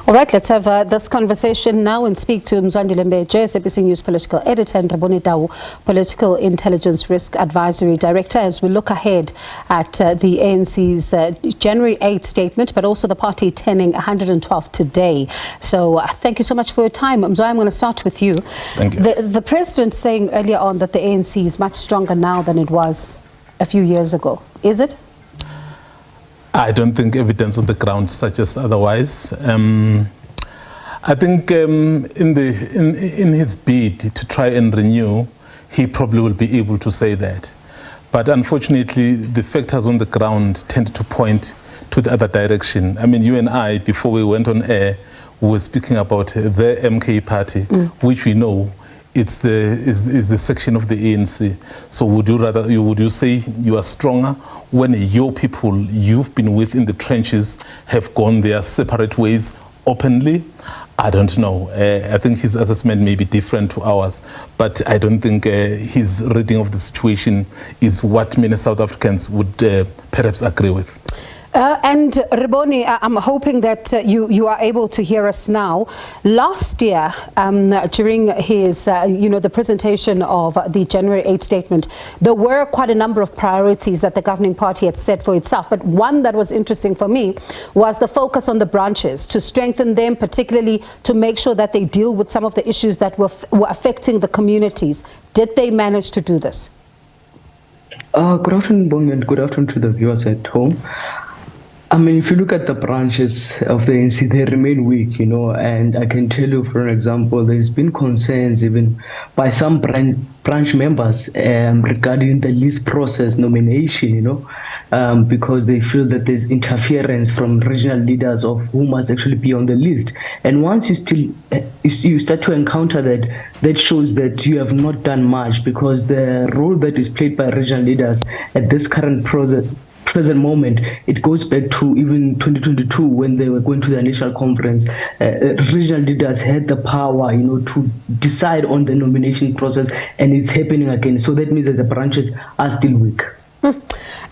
All right, let's have this conversation now and speak to Mzwandile Mbeje, SABC News political editor, and Rebone, Political Intelligence Risk Advisory Director, as we look ahead at the ANC's January 8th statement, but also the party turning 112 today. So thank you so much for your time. Mzwandile, I'm going to start with you. Thank you. The president saying earlier on that the ANC is much stronger now than it was a few years ago. Is it? I don't think evidence on the ground suggests otherwise. I think in his bid to try and renew, he probably will be able to say that. But unfortunately, the factors on the ground tend to point to the other direction. I mean, you and I, before we went on air, we were speaking about the MK party, which we know is the section of the ANC. So would you say you are stronger when your people you've been with in the trenches have gone their separate ways openly? I don't know. I think his assessment may be different to ours, but I don't think his reading of the situation is what many South Africans would perhaps agree with. And Rebone, I'm hoping that you are able to hear us now. Last year, during his, the presentation of the January 8th statement, there were quite a number of priorities that the governing party had set for itself. But one that was interesting for me was the focus on the branches, to strengthen them, particularly to make sure that they deal with some of the issues that were affecting the communities. Did they manage to do this? Good afternoon, Bong, and good afternoon to the viewers at home. I mean, if you look at the branches of the ANC, they remain weak, and I can tell you, for an example, there's been concerns even by some branch members regarding the list process nomination, because they feel that there's interference from regional leaders of who must actually be on the list. And once you start to encounter that shows that you have not done much, because the role that is played by regional leaders at this current present moment, it goes back to even 2022 when they were going to the national conference. Regional leaders had the power, to decide on the nomination process, and it's happening again. So that means that the branches are still weak.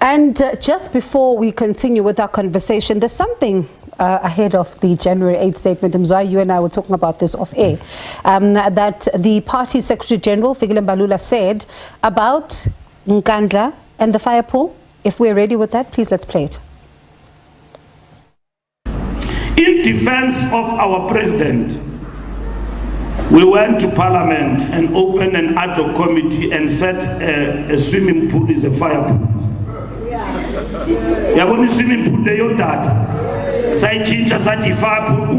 And just before we continue with our conversation, there's something ahead of the January 8th statement. Mzwai, you and I were talking about this off air, that the party Secretary General, Mbalula, said about Nkandla and the fire pool. If we're ready with that, please let's play it. In defense of our president, we went to Parliament and opened an ad hoc committee and said a swimming pool is a fire pool. Yeah, when the swimming pool they don't that. Say chincha sati fire pool.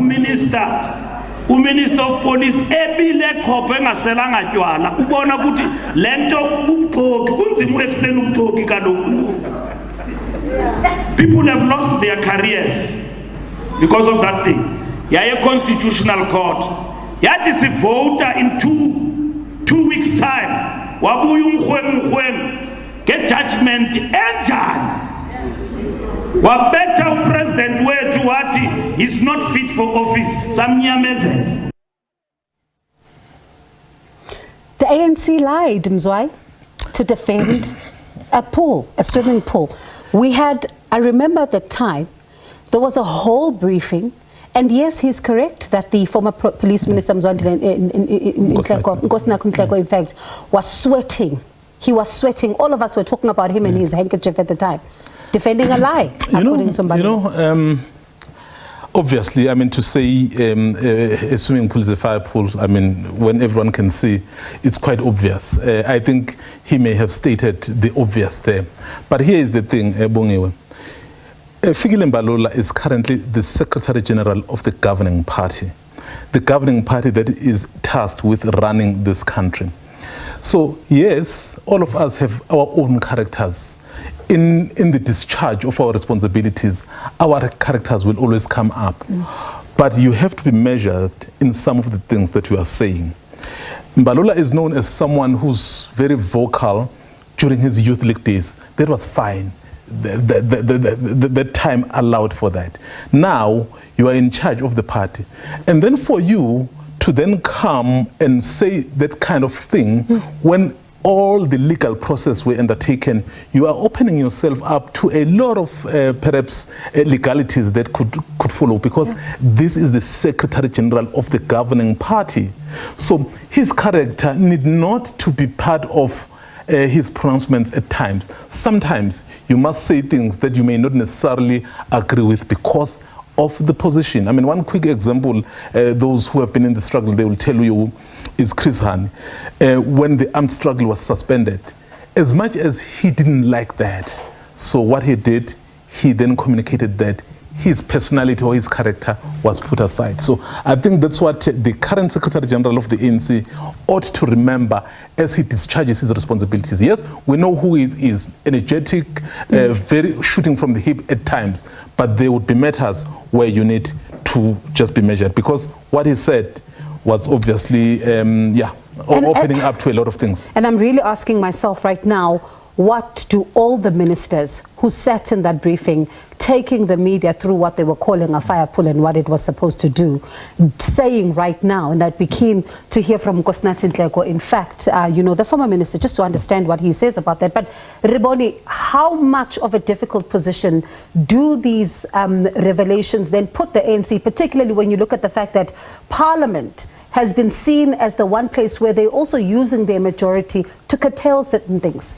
Minister of Police ebile khophe engaselanga tywala ubona ukuthi lento ubugqoki kunzima explain ubugqoki kaloku. People have lost their careers because of that thing. Yaye constitutional court yathi si vote in two weeks time wabuya umkhweng get judgment enjani wabetha upresident wethu wathi he's not fit for office samnyamezela. The ANC lied, Mzwai, to defend a pool, a swimming pool. I remember at the time, there was a whole briefing, and yes, he's correct that the former police minister Mzwandile in fact, was sweating. He was sweating. All of us were talking about him and his handkerchief at the time, defending a lie, according to Mbalula. Obviously, I mean, to say a swimming pool is a fire pool, I mean, when everyone can see, it's quite obvious. I think he may have stated the obvious there. But here is the thing, Bongiwe. Mbalula is currently the Secretary General of the governing party. The governing party that is tasked with running this country. So, yes, all of us have our own characters. In the discharge of our responsibilities, our characters will always come up. But you have to be measured in some of the things that you are saying. Mbalula is known as someone who's very vocal during his youth league days. That was fine. The time allowed for that. Now, you are in charge of the party. And then for you to then come and say that kind of thing when all the legal process were undertaken, you are opening yourself up to a lot of perhaps legalities that could follow, because this is the Secretary General of the governing party. So his character need not to be part of his pronouncements at times. Sometimes you must say things that you may not necessarily agree with because of the position. I mean, one quick example, those who have been in the struggle, they will tell you, is Chris Hani. When the armed struggle was suspended, as much as he didn't like that, so what he did, he then communicated that his personality or his character was put aside. So I think that's what the current Secretary General of the ANC ought to remember as he discharges his responsibilities. Yes, we know who is energetic, very shooting from the hip at times, but there would be matters where you need to just be measured, because what he said was obviously, opening up to a lot of things. And I'm really asking myself right now, what do all the ministers who sat in that briefing, taking the media through what they were calling a fire pull and what it was supposed to do, saying right now? And I'd be keen to hear from Nkosinathi Nhleko, in fact, the former minister, just to understand what he says about that. But Rebone, how much of a difficult position do these revelations then put the ANC, particularly when you look at the fact that Parliament has been seen as the one place where they're also using their majority to curtail certain things?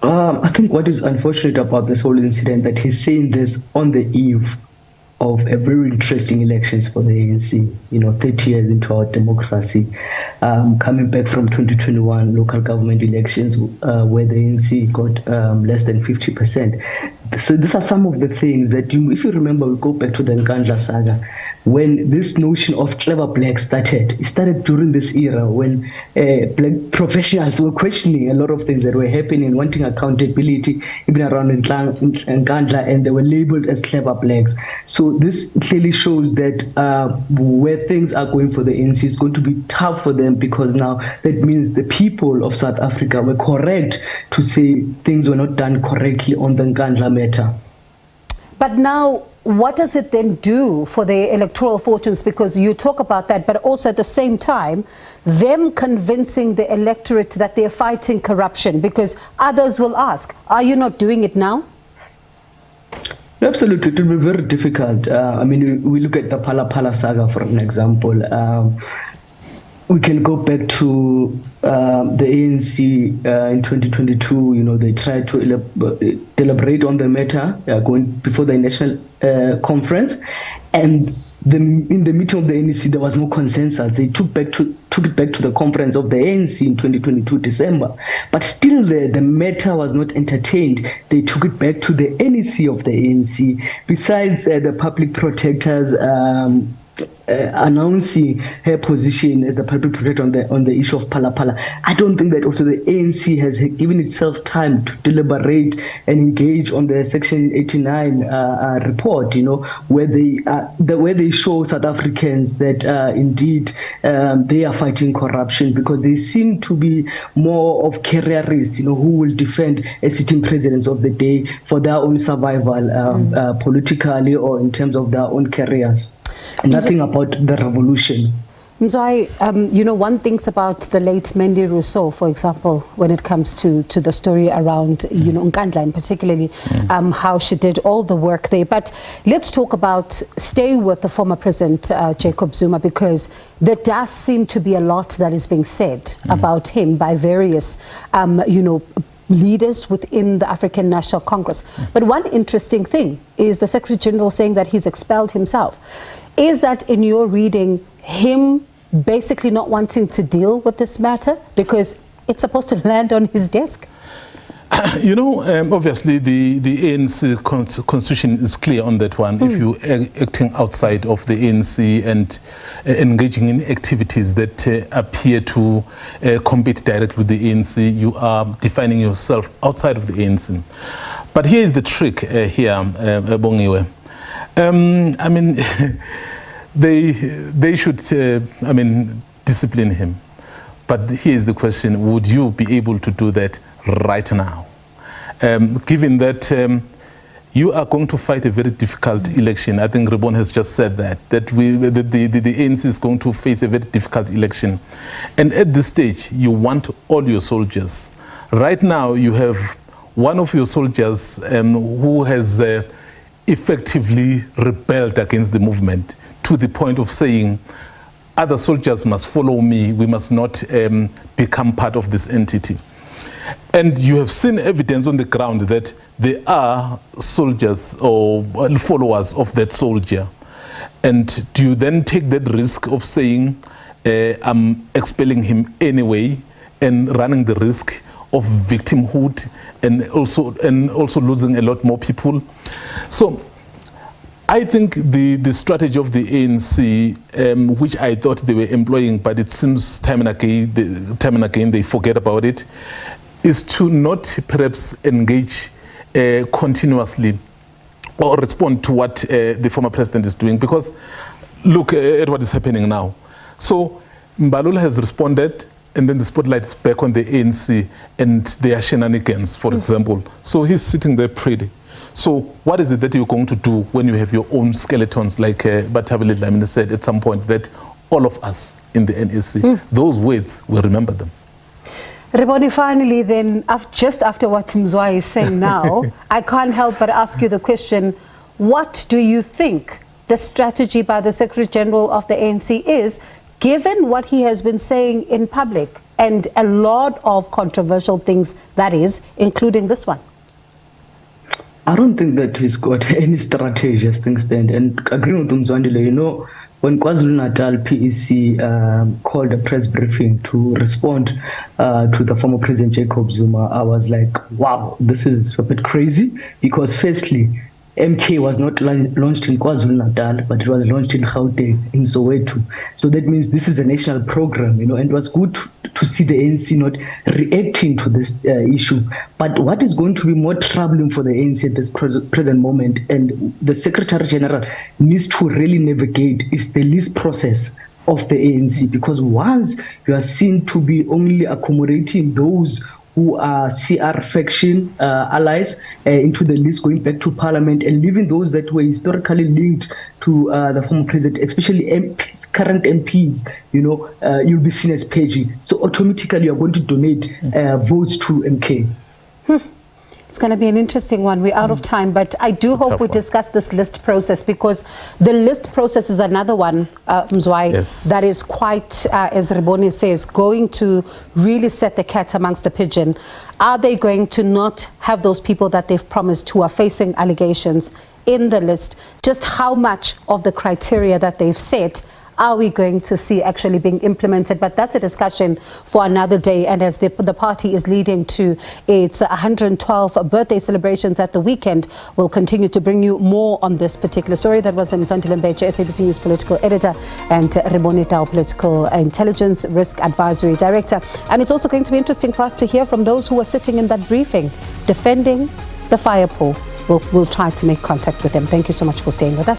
I think what is unfortunate about this whole incident, that he's saying this on the eve of a very interesting elections for the ANC, 30 years into our democracy, coming back from 2021 local government elections where the ANC got less than 50%. So these are some of the things that, if you remember, we go back to the Nkandla saga, when this notion of clever black started. It started during this era when black professionals were questioning a lot of things that were happening, wanting accountability even around Nkandla, and they were labeled as clever blacks. So this clearly shows that where things are going for the ANC is going to be tough for them, because now that means the people of South Africa were correct to say things were not done correctly on the Nkandla matter. But now, what does it then do for their electoral fortunes? Because you talk about that, but also at the same time, them convincing the electorate that they're fighting corruption, because others will ask, are you not doing it now? Absolutely, it will be very difficult. We look at the Phala saga, for an example. We can go back to the ANC in 2022. They tried to deliberate on the matter going before the national conference, and in the meeting of the ANC there was no consensus. They took it back to the conference of the ANC in 2022 December, but still the matter was not entertained. They took it back to the NEC of the ANC. Besides the public protectors announcing her position as the public protector on the issue of Phala, I don't think that also the ANC has given itself time to deliberate and engage on the Section 89 report, where they show South Africans that indeed they are fighting corruption, because they seem to be more of careerists, who will defend a sitting presidents of the day for their own survival, politically or in terms of their own careers. Nothing about the revolution. Mzwai, one thinks about the late Mendi Rousseau, for example, when it comes to the story around, Nkandla, and particularly how she did all the work there. But let's talk about, stay with the former President Jacob Zuma, because there does seem to be a lot that is being said about him by various, leaders within the African National Congress. But one interesting thing is the Secretary General saying that he's expelled himself. Is that, in your reading, him basically not wanting to deal with this matter because it's supposed to land on his desk? Obviously the ANC constitution is clear on that one. If you're acting outside of the ANC and engaging in activities that appear to compete directly with the ANC, you are defining yourself outside of the ANC. But here is the trick Bongiwe. They should, discipline him. But here's the question, would you be able to do that right now? Given that you are going to fight a very difficult election. I think Rebone has just said that the ANC is going to face a very difficult election. And at this stage, you want all your soldiers. Right now, you have one of your soldiers who has effectively rebelled against the movement to the point of saying, other soldiers must follow me, we must not become part of this entity. And you have seen evidence on the ground that there are soldiers or followers of that soldier. And do you then take that risk of saying, I'm expelling him anyway, and running the risk of victimhood and also losing a lot more people? So I think the strategy of the ANC, which I thought they were employing, but it seems time and again they forget about it, is to not perhaps engage continuously or respond to what the former president is doing. Because look at what is happening now. So Mbalula has responded, and then the spotlight is back on the ANC and their shenanigans, for example. So he's sitting there pretty. So what is it that you're going to do when you have your own skeletons, like Batabile Dlamini said at some point, that all of us in the NEC, those words, will remember them. Rebone, finally then, just after what Mzwa is saying now, I can't help but ask you the question, what do you think the strategy by the Secretary General of the ANC is, given what he has been saying in public, and a lot of controversial things, that is, including this one? I don't think that he's got any strategy as things stand. And agreeing with Mzwandile, you know, when KwaZulu-Natal PEC called a press briefing to respond to the former President Jacob Zuma, I was like, wow, this is a bit crazy. Because firstly, MK was not launched in KwaZulu-Natal, but it was launched in Gauteng, in Soweto. So that means this is a national program, you know, and it was good to see the ANC not reacting to this issue. But what is going to be more troubling for the ANC at this present moment, and the Secretary General needs to really navigate, is the list process of the ANC. Because once you are seen to be only accommodating those who are CR faction allies into the list, going back to parliament, and leaving those that were historically linked to the former president, especially MPs, current MPs, you know, you'll be seen as pagey. So automatically you're going to donate votes to MK. It's going to be an interesting one. We're out of time, but I do hope we discuss this list process, because the list process is another one, Mzwai, that is quite, as Rebone says, going to really set the cat amongst the pigeon. Are they going to not have those people that they've promised who are facing allegations in the list? Just how much of the criteria that they've set are we going to see actually being implemented? But that's a discussion for another day. And as the party is leading to its 112th birthday celebrations at the weekend, we'll continue to bring you more on this particular story. That was Mzwandile Mbeje, SABC News political editor, and Rebone, political intelligence risk advisory director. And it's also going to be interesting for us to hear from those who are sitting in that briefing defending the fire pool. We'll try to make contact with them. Thank you so much for staying with us.